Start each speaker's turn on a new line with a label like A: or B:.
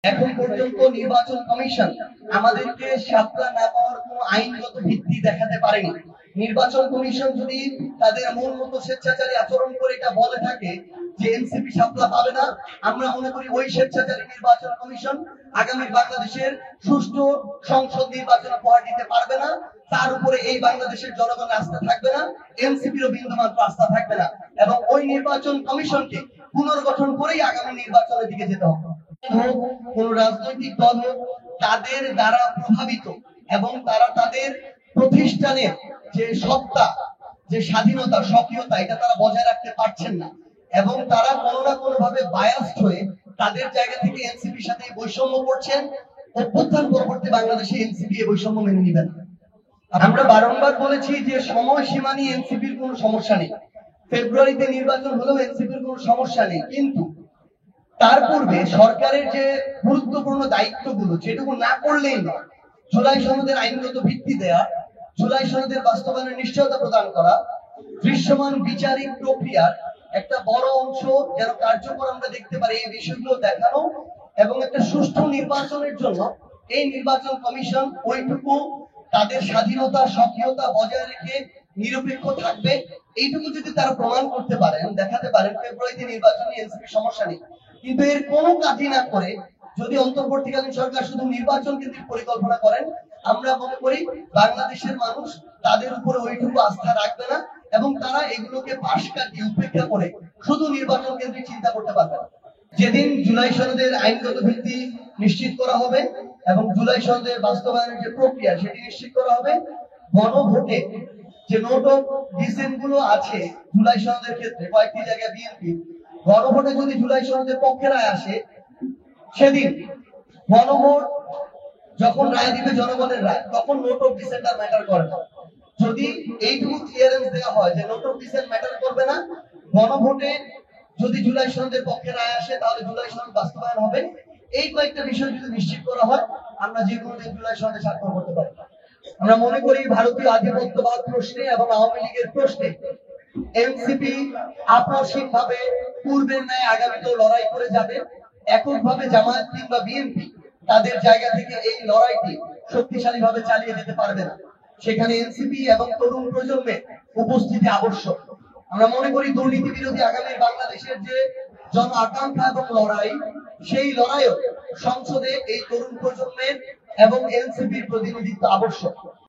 A: এখন পর্যন্ত নির্বাচন কমিশন আমাদেরকে শাপলা না পাওয়ার কোনো আইনগত ভিত্তি দেখাতে পারেনি। নির্বাচন কমিশন যদি তাদের মন মতো স্বেচ্ছাচারী আচরণ করে এটা বলে থাকে যে এনসিপি শাপলা পাবে না, আমরা মনে করি ওই স্বেচ্ছাচারী নির্বাচন কমিশন আগামী বাংলাদেশের সুষ্ঠু সংসদ নির্বাচন উপহার দিতে পারবে না। তার উপরে এই বাংলাদেশের জনগণের আস্থা থাকবে না, এনসিপির বিন্দুমাত্র আস্থা থাকবে না, এবং ওই নির্বাচন কমিশনকে পুনর্গঠন করেই আগামী নির্বাচনের দিকে যেতে হবে। কোন রাজনৈতিক দল হোক, তাদের দ্বারা প্রভাবিত এবং তারা তাদের প্রতিষ্ঠানের যে সত্তা, যে স্বাধীনতা, স্বকীয়তা, এটা তারা বজায় রাখতে পারছেন না, এবং তারা কোনো না কোনো ভাবে বায়াসড হয়ে তাদের জায়গা থেকে এনসিপির সাথে বৈষম্য করছেন। অভ্যুত্থান পরবর্তী বাংলাদেশে এনসিপি এই বৈষম্য মেনে নিবে না। আমরা বারংবার বলেছি যে সময়সীমা নিয়ে এনসিপির কোনো সমস্যা নেই, ফেব্রুয়ারিতে নির্বাচন হলেও এনসিপির কোনো সমস্যা নেই, কিন্তু তার পূর্বে সরকারের যে গুরুত্বপূর্ণ দায়িত্বগুলো, যেটুকু না করলেই নয়, জুলাই সনদের আইনগত ভিত্তি দেয়া, জুলাই সনদের বাস্তবায়নের নিশ্চয়তা প্রদান করা, দৃশ্যমান বিচারিক প্রক্রিয়ার একটা বড় অংশ যেন কার্যকর আমরা দেখতে পারি, এই বিষয়গুলো দেখানো, এবং একটা সুষ্ঠু নির্বাচনের জন্য এই নির্বাচন কমিশন ওইটুকু তাদের স্বাধীনতা, স্বকীয়তা বজায় রেখে নিরপেক্ষ থাকবে, এইটুকু যদি তারা প্রমাণ করতে পারেন, দেখাতে পারেন, ফেব্রুয়ারিতে নির্বাচনে এনসিপি সমস্যা নেই। কিন্তু এর কোনো কাজই না করে যদি অন্তর্বর্তীকালীন সরকার শুধু নির্বাচন কেন্দ্রিক পরিকল্পনা করেন, আমরা মনে করি বাংলাদেশের মানুষ তাদের উপরে ওইটুকু আস্থা রাখবে না, এবং তারা এগুলোকে পাশ কাটিয়ে উপেক্ষা করে শুধু নির্বাচন কেন্দ্রিক চিন্তা করতে পারবে না। যেদিন জুলাই সনদের আইনগত ভিত্তি নিশ্চিত করা হবে এবং জুলাই সনদের বাস্তবায়নের যে প্রক্রিয়া সেটি নিশ্চিত করা হবে, গণভোটে যে নোট অফ ডিসেন্ট গুলো আছে জুলাই সনদের ক্ষেত্রে কয়েকটি জায়গায় বিএনপি, গণভোটে যদি জুলাই সনদের পক্ষে রায় আসে, সেদিন গণভোট যখন রায় দিবে জনগণের রায়, তখন নোট অফ ডিসেন্ট আর ম্যাটার করে না। যদি এইটুকু ক্লিয়ারেন্স দেওয়া হয় যে নোট অফ ডিসেন্ট ম্যাটার করবে না, গণভোটে যদি জুলাই সনদের পক্ষে রায় আসে তাহলে জুলাই সনদ বাস্তবায়ন হবে, এই কয়েকটা বিষয় যদি নিশ্চিত করা হয়, আমরা যে কোনো দিন জুলাই সনদে স্বাক্ষর করতে পারি। আমরা মনে করি ভারতীয় আধিপত্যবাদ প্রশ্নে এবং আওয়ামী লীগের প্রশ্নে এনসিপি আপসহীন ভাবে পূর্বের ন্যায় আগামীতেও লড়াই করে যাবে। এককভাবে জামায়াত কিংবা বিএনপি তাদের জায়গা থেকে এই লড়াইটি শক্তিশালী ভাবে চালিয়ে যেতে পারবে না, সেখানে এনসিপি এবং তরুণ প্রজন্মের উপস্থিতি আবশ্যক। আমরা মনে করি দুর্নীতি বিরোধী আগামী বাংলাদেশের যে জন আকাঙ্ক্ষা এবং লড়াই, সেই লড়াইও সংসদে এই তরুণ প্রজন্মের এবং এনসিপির প্রতিনিধিত্ব আবশ্যক।